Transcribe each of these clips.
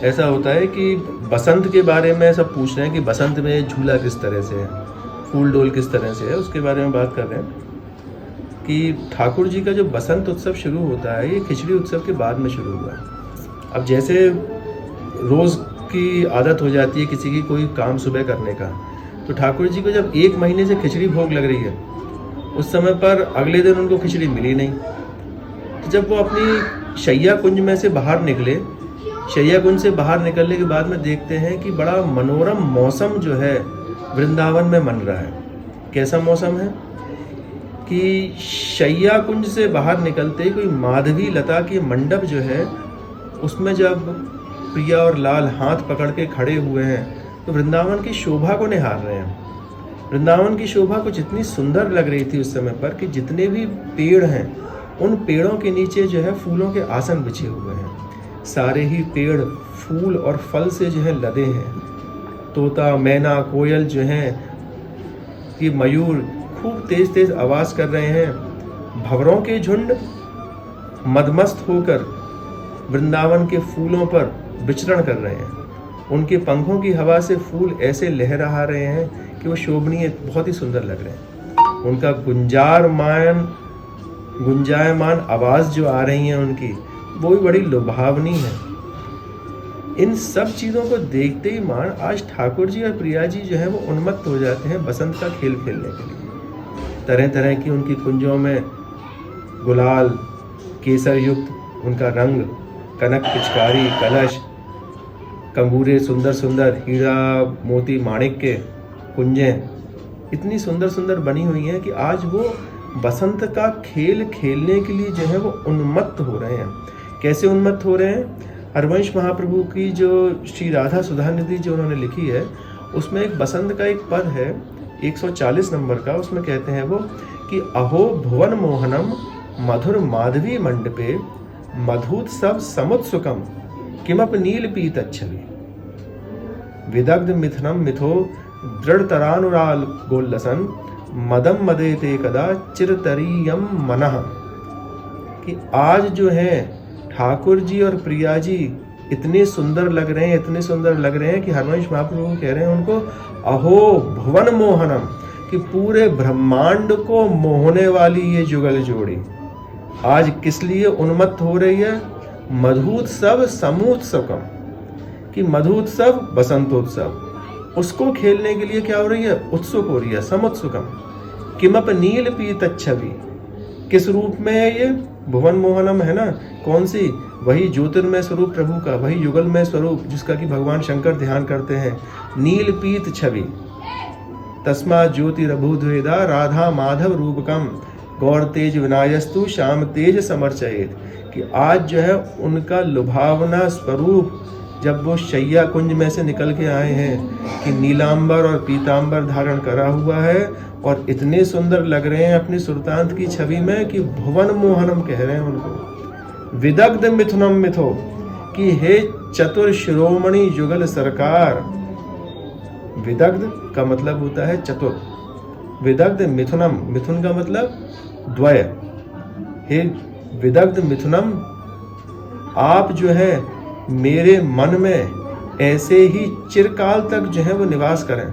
ऐसा होता है कि बसंत के बारे में सब पूछ रहे हैं कि बसंत में झूला किस तरह से है, फूल डोल किस तरह से है, उसके बारे में बात कर रहे हैं कि ठाकुर जी का जो बसंत उत्सव शुरू होता है ये खिचड़ी उत्सव के बाद में शुरू हुआ है। अब जैसे रोज़ की आदत हो जाती है किसी की कोई काम सुबह करने का, तो ठाकुर जी को जब 1 महीने से खिचड़ी भोग लग रही है, उस समय पर अगले दिन उनको खिचड़ी मिली नहीं। तो जब वो अपनी शैया कुंज में से बाहर निकले, शैया कुंज से बाहर निकलने के बाद में देखते हैं कि बड़ा मनोरम मौसम जो है वृंदावन में मन रहा है। कैसा मौसम है कि शैया कुंज से बाहर निकलते ही कोई माधवी लता के मंडप जो है उसमें जब प्रिया और लाल हाथ पकड़ के खड़े हुए हैं तो वृंदावन की शोभा को निहार रहे हैं। वृंदावन की शोभा कुछ इतनी सुंदर लग रही थी उस समय पर कि जितने भी पेड़ हैं उन पेड़ों के नीचे जो है फूलों के आसन बिछे हुए हैं। सारे ही पेड़ फूल और फल से जो है लदे हैं। तोता, मैना, कोयल जो हैं, ये मयूर खूब तेज तेज आवाज़ कर रहे हैं। भंवरों के झुंड मदमस्त होकर वृंदावन के फूलों पर विचरण कर रहे हैं। उनके पंखों की हवा से फूल ऐसे लहरा रहे हैं कि वो शोभनीय, बहुत ही सुंदर लग रहे हैं। उनका गुंजायमान आवाज़ जो आ रही है उनकी, वो भी बड़ी लुभावनी है। इन सब चीज़ों को देखते ही मान आज ठाकुर जी और प्रिया जी जो है वो उन्मत्त हो जाते हैं बसंत का खेल खेलने के लिए। तरह तरह की उनकी कुंजों में गुलाल, केसर युक्त उनका रंग, कनक, पिचकारी, कलश, कंगूरे, सुंदर सुंदर हीरा मोती माणिक के कुंजें इतनी सुंदर सुंदर बनी हुई हैं कि आज वो बसंत का खेल खेलने के लिए जो है वो उन्मत्त हो रहे हैं। कैसे उन्मत्त हो रहे हैं? हरवंश महाप्रभु की जो श्री राधा सुधानिधि जो उन्होंने लिखी है उसमें एक बसंत का एक पद है 140 नंबर का। उसमें कहते हैं वो कि अहो भुवन मोहनम मधुर माधवी मंडपे मधुत्सव समुत्सुकम किमप नील पीतच्छवि विदग्ध मिथुनम मिथो दृढ़तरानुराल गोल्लसन मदम मदेते कदा चिरतरीयम मनः। कि आज जो है ठाकुर जी और प्रिया जी इतने सुंदर लग रहे हैं, इतने सुंदर लग रहे हैं कि हरवंश महाप्रभु कह रहे हैं उनको अहो भुवन मोहनम, कि पूरे ब्रह्मांड को मोहने वाली ये जुगल जोड़ी आज किस लिए उन्मत्त हो रही है? मधुत्सव समोत्सवकम, कि मधुत्सव बसंतोत्सव उसको खेलने के लिए क्या हो रही है? उत्सुक हो रही है, समुत्सुकम। किमप नील पीतच्छवि, किस रूप में है ये? भुवन मोहनम है ना, कौन सी? वही ज्योतिर्मय स्वरूप प्रभु का, वही युगलमय स्वरूप जिसका कि भगवान शंकर ध्यान करते हैं। नील पीत छवि तस्मा ज्योतिरभूद्वेदा राधा माधव रूपकम गौर तेज विनायस्तु श्याम तेज समर्चयेत। कि आज जो है उनका लुभावना स्वरूप जब वो शैया कुंज में से निकल के आए हैं कि नीलांबर और पीतांबर धारण करा हुआ है और इतने सुंदर लग रहे हैं अपनी सुल्तान की छवि में कि भुवन मोहनम कह रहे हैं उनको। विदग्ध मिथुनम मिथो, कि हे चतुर शिरोमणि युगल सरकार। विदग्ध का मतलब होता है चतुर, विदग्ध मिथुनम, मिथुन का मतलब द्वय। हे विदग्ध मिथुनम, आप जो है मेरे मन में ऐसे ही चिरकाल तक जो है वो निवास करें।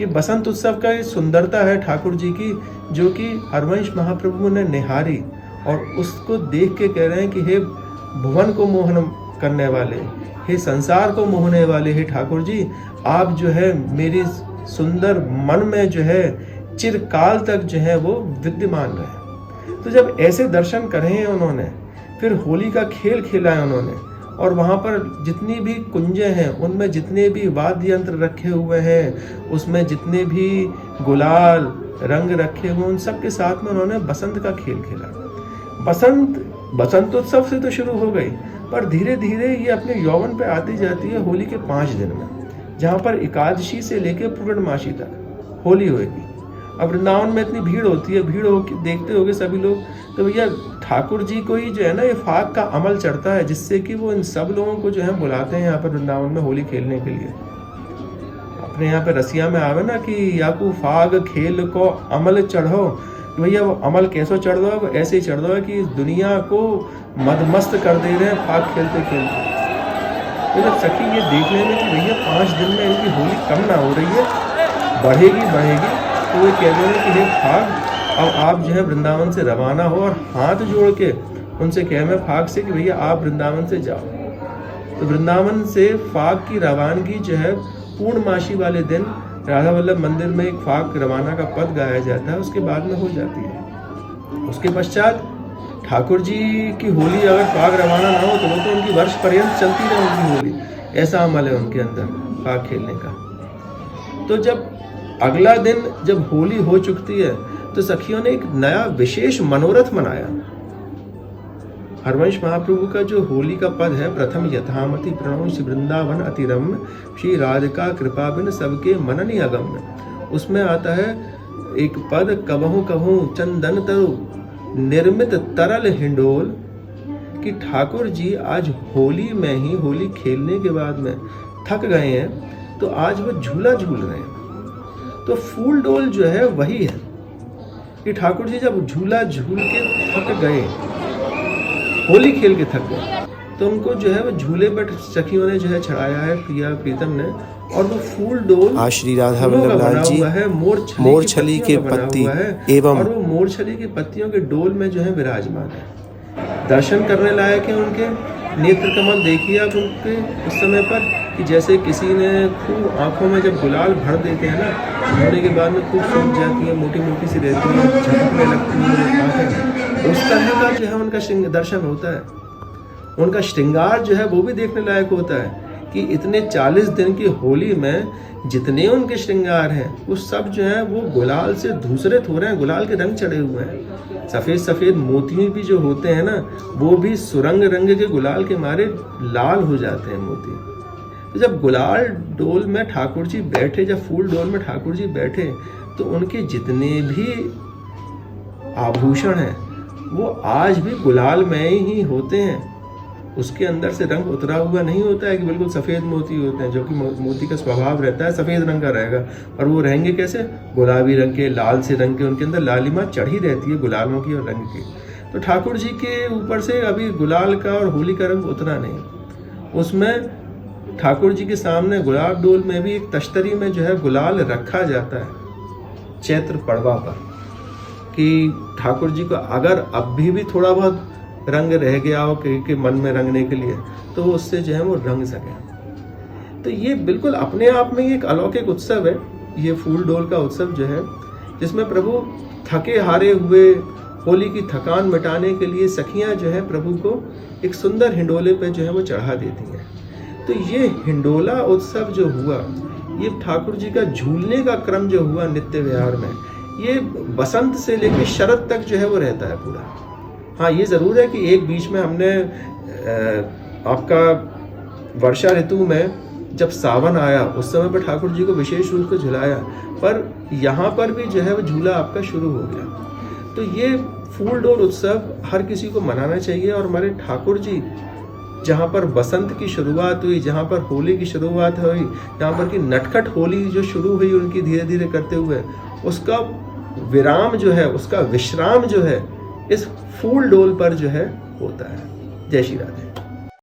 ये बसंत उत्सव का ये सुंदरता है ठाकुर जी की, जो कि हरवंश महाप्रभु ने निहारी और उसको देख के कह रहे हैं कि हे भुवन को मोहन करने वाले, हे संसार को मोहने वाले, हे ठाकुर जी आप जो है मेरी सुंदर मन में जो है चिरकाल तक जो है वो विद्यमान रहे। तो जब ऐसे दर्शन करे हैं उन्होंने, फिर होली का खेल खेला है उन्होंने, और वहाँ पर जितनी भी कुंजें हैं उनमें जितने भी वाद्य यंत्र रखे हुए हैं, उसमें जितने भी गुलाल रंग रखे हुए, उन सब के साथ में उन्होंने बसंत का खेल खेला। बसंतोत्सव से तो शुरू हो गई, पर धीरे धीरे ये अपने यौवन पे आती जाती है होली के 5 दिन में, जहाँ पर एकादशी से लेकर पूर्णमासी तक होली होगी। अब वृंदावन में इतनी भीड़ होती है, भीड़ हो देखते होगे सभी लोग, तो भैया ठाकुर जी को ही जो है ना ये फाग का अमल चढ़ता है, जिससे कि वो इन सब लोगों को जो है बुलाते हैं यहाँ पर वृंदावन में होली खेलने के लिए। अपने यहाँ पे रसिया में आवे ना कि याकू फाग खेल को अमल चढ़ो, भैया वो अमल कैसे चढ़ दो? ऐसे ही चढ़ दो कि दुनिया को मदमस्त कर दे रहे हैं फाग खेलते खेलते। तो जब सखी ये देख लेंगे कि भैया 5 दिन में इनकी होली कम ना हो रही है, बढ़ेगी, तो वे कह देंगे कि हे फाग, अब आप जो है वृंदावन से रवाना हो, और हाथ जोड़ के उनसे कह मैं फाग से कि भैया आप वृंदावन से जाओ। तो वृंदावन से फाग की रवानगी जो है पूर्णमासी वाले दिन राधा वल्लभ मंदिर में एक फाग रवाना का पद गाया जाता है, उसके बाद में हो जाती है। उसके पश्चात ठाकुर जी की होली अगर फाग रवाना ना हो तो वो तो उनकी वर्ष पर्यंत चलती रहे उनकी होली, ऐसा अमल है उनके अंदर फाग खेलने का। तो जब अगला दिन जब होली हो चुकती है तो सखियों ने एक नया विशेष मनोरथ मनाया। हरवंश महाप्रभु का जो होली का पद है, प्रथम यथामति प्रणव श्री वृंदावन अतिरम्य, श्री राधिका कृपा बिन सबके मननि अगम्य, उसमें आता है एक पद, कबहू कबहू चंदन तरु निर्मित तरल हिंडोल, कि ठाकुर जी आज होली में ही, होली खेलने के बाद में थक गए हैं तो आज वो झूला झूल रहे हैं। तो फूल डोल जो है वही है कि ठाकुर जी जब झूला झूल के थक गए, होली खेल के थक गए, तो उनको जो है वो झूले पर सखियों ने जो है चढ़ाया है, प्रिया प्रीतम ने, और वो फूल डोल आज श्री राधा वल्लभ लाल जी मोरछली के पत्ती एवं और वो मोरछली की पत्तियों के डोल में जो है विराजमान है। दर्शन करने लायक है उनके नेत्र कमल, देखिए आप उनके उस समय पर कि जैसे किसी ने खूब आंखों में जब गुलाल भर देते हैं ना, धोने के बाद में खूब सूख जाती है, मोटी मोटी सी रहती है, झपकने लगती है आंखें, उस तरह का जो है उनका दर्शन होता है। उनका श्रृंगार जो है वो भी देखने लायक होता है कि इतने 40 दिन की होली में जितने उनके श्रृंगार हैं वो सब जो है वो गुलाल से धूसरित हो रहे हैं, गुलाल के रंग चढ़े हुए हैं। सफ़ेद सफ़ेद मोती भी जो होते हैं ना, वो भी सुरंग रंग के गुलाल के मारे लाल हो जाते हैं मोती। तो जब गुलाल डोल में ठाकुर जी बैठे, जब फूल डोल में ठाकुर जी बैठे, तो उनके जितने भी आभूषण हैं वो आज भी गुलाल में ही होते हैं। उसके अंदर से रंग उतरा हुआ नहीं होता है कि बिल्कुल सफ़ेद मोती होते हैं, जो कि मोती का स्वभाव रहता है सफ़ेद रंग का रहेगा, और वो रहेंगे कैसे, गुलाबी रंग के, लाल से रंग के, उनके अंदर लालिमा चढ़ी रहती है गुलालों की और रंग की। तो ठाकुर जी के ऊपर से अभी गुलाल का और होली का रंग उतरा नहीं। उसमें ठाकुर जी के सामने गुलाब डोल में भी एक तश्तरी में जो है गुलाल रखा जाता है चैत्र पड़वा पर, कि ठाकुर जी को अगर अब भी थोड़ा बहुत रंग रह गया हो कि मन में रंगने के लिए, तो उससे जो है वो रंग सके। तो ये बिल्कुल अपने आप में एक अलौकिक उत्सव है, ये फूल डोल का उत्सव जो है, जिसमें प्रभु थके हारे हुए होली की थकान मिटाने के लिए सखियां जो है प्रभु को एक सुंदर हिंडोले पे जो है वो चढ़ा देती हैं। तो ये हिंडोला उत्सव जो हुआ, ये ठाकुर जी का झूलने का क्रम जो हुआ नित्य विहार में, ये बसंत से लेकर शरद तक जो है वो रहता है पूरा। हाँ, ये ज़रूर है कि एक बीच में हमने आपका वर्षा ऋतु में जब सावन आया उस समय पर ठाकुर जी को विशेष रूप से झुलाया, पर यहाँ पर भी जो है वो झूला आपका शुरू हो गया। तो ये फूल डोल उत्सव हर किसी को मनाना चाहिए, और हमारे ठाकुर जी जहाँ पर बसंत की शुरुआत हुई, जहाँ पर होली की शुरुआत हुई, जहाँ पर की नटखट होली जो शुरू हुई उनकी धीरे धीरे करते हुए, उसका विराम जो है, उसका विश्राम जो है इस फूल डोल पर जो है होता है। जय श्री राधे।